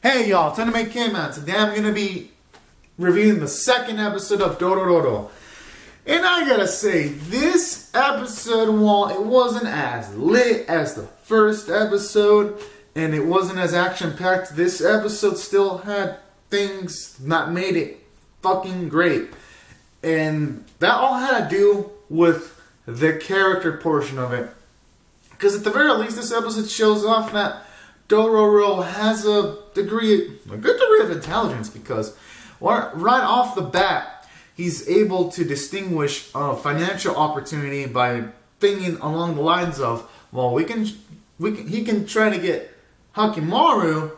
Hey y'all, time to make K-Man. Today I'm going to be reviewing the second episode of Dororo. And I gotta say, this episode, while it wasn't as lit as the first episode, and it wasn't as action-packed, this episode still had things that made it fucking great. And that all had to do with the character portion of it. Because at the very least, this episode shows off that Dororo has a good degree of intelligence, because right off the bat, he's able to distinguish a financial opportunity by thinking along the lines of, well, he can try to get Hakimaru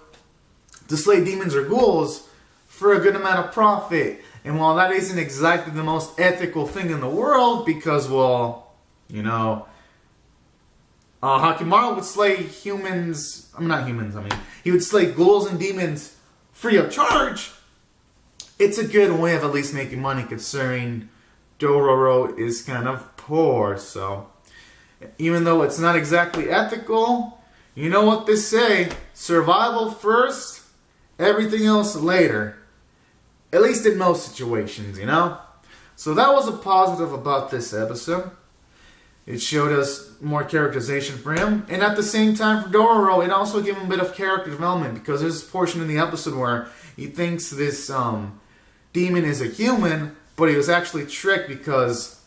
to slay demons or ghouls for a good amount of profit. And while that isn't exactly the most ethical thing in the world, because, well, you know, Hakimaru would slay he would slay ghouls and demons free of charge. It's a good way of at least making money, considering Dororo is kind of poor. So, even though it's not exactly ethical, you know what they say, survival first, everything else later. At least in most situations, you know? So that was a positive about this episode. It showed us more characterization for him. And at the same time, for Dororo, it also gave him a bit of character development, because there's a portion in the episode where he thinks this demon is a human, but he was actually tricked, because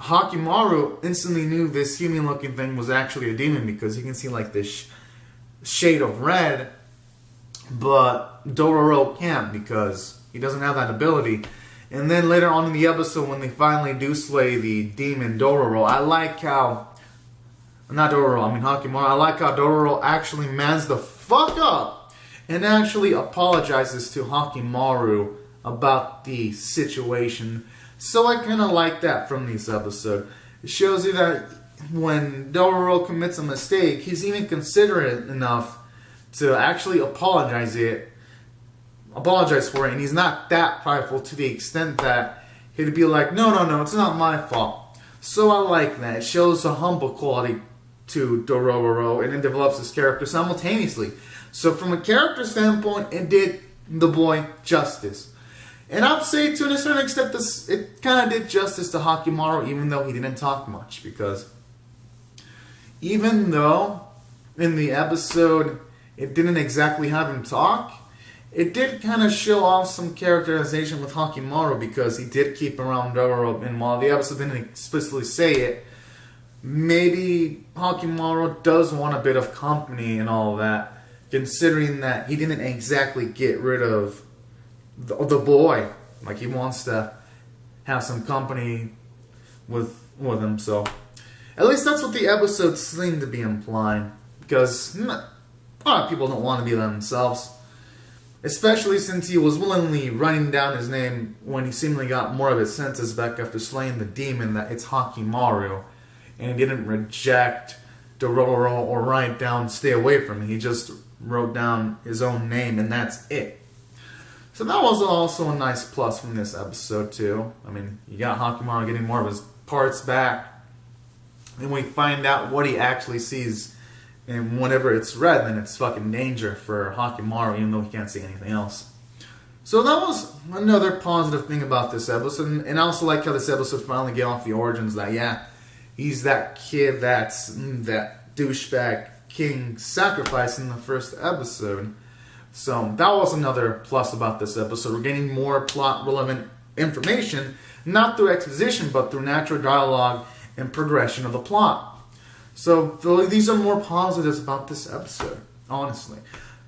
Hakimaru instantly knew this human-looking thing was actually a demon, because he can see like this shade of red, but Dororo can't, because he doesndoesn't have that ability. And then later on in the episode, when they finally do slay the demon Dororo, I like how... Hakimaru. I like how Dororo actually mans the fuck up and actually apologizes to Hakimaru about the situation. So I kind of like that from this episode. It shows you that when Dororo commits a mistake, he's even considerate enough to actually apologize for it, and he's not that prideful to the extent that he'd be like, no, it's not my fault. So I like that. It shows a humble quality to Dororo, and it develops his character simultaneously. So from a character standpoint, it did the boy justice. And I'd say to a certain extent, it kind of did justice to Hakimaru, even though he didn't talk much, because even though in the episode it didn't exactly have him talk, it did kind of show off some characterization with Hakimaru, because he did keep around Dororo, and while the episode didn't explicitly say it, maybe Hakimaru does want a bit of company and all that, considering that he didn't exactly get rid of the boy. Like, he wants to have some company with him, so... At least that's what the episode seemed to be implying, because a lot of people don't want to be themselves. Especially since he was willingly writing down his name when he seemingly got more of his senses back after slaying the demon, that it's Hakimaru. And he didn't reject Dororo or write down stay away from me. He just wrote down his own name, and that's it. So that was also a nice plus from this episode too. I mean, you got Hakimaru getting more of his parts back, and we find out what he actually sees. And whenever it's red, then it's fucking danger for Hakimaru, even though he can't see anything else. So that was another positive thing about this episode. And I also like how this episode finally gave off the origins that, yeah, he's that kid that's that douchebag king sacrifice in the first episode. So that was another plus about this episode. We're getting more plot-relevant information, not through exposition, but through natural dialogue and progression of the plot. So these are more positives about this episode, honestly.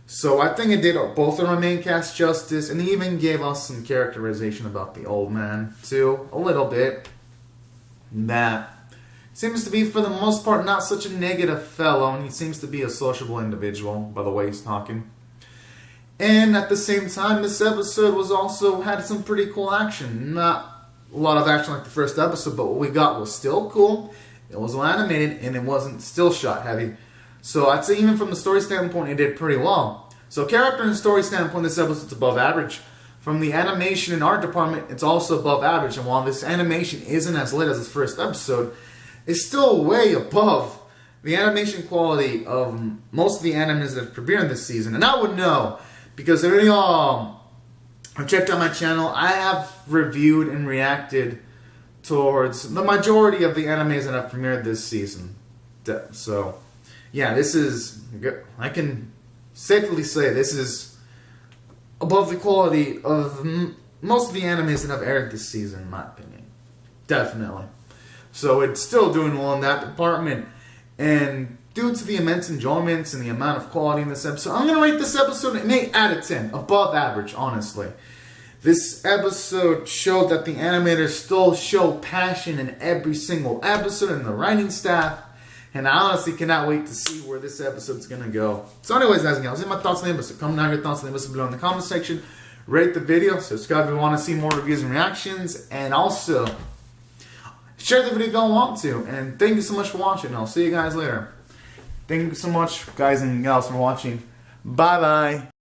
So I think it did both of our main cast justice, and it even gave us some characterization about the old man, too, a little bit. That seems to be, for the most part, not such a negative fellow, and he seems to be a sociable individual, by the way he's talking. And at the same time, this episode had some pretty cool action. Not a lot of action like the first episode, but what we got was still cool. It was well animated, and it wasn't still shot heavy. So I'd say even from the story standpoint, it did pretty well. So character and story standpoint, this episode's above average. From the animation and art department, it's also above average. And while this animation isn't as lit as the first episode, it's still way above the animation quality of most of the animes that have premiered this season. And I would know, because if any of y'all have checked out my channel, I have reviewed and reacted towards the majority of the animes that have premiered this season. So, yeah, this is, I can safely say this is above the quality of most of the animes that have aired this season, in my opinion. Definitely. So it's still doing well in that department. And due to the immense enjoyments and the amount of quality in this episode, I'm going to rate this episode an 8 out of 10. Above average, honestly. This episode showed that the animators still show passion in every single episode, and the writing staff. And I honestly cannot wait to see where this episode's going to go. So anyways, guys, I'll say my thoughts on the episode. Comment down your thoughts on the episode below in the comment section. Rate the video. Subscribe if you want to see more reviews and reactions. And also, share the video if you don't want to. And thank you so much for watching. I'll see you guys later. Thank you so much, guys and gals, for watching. Bye-bye.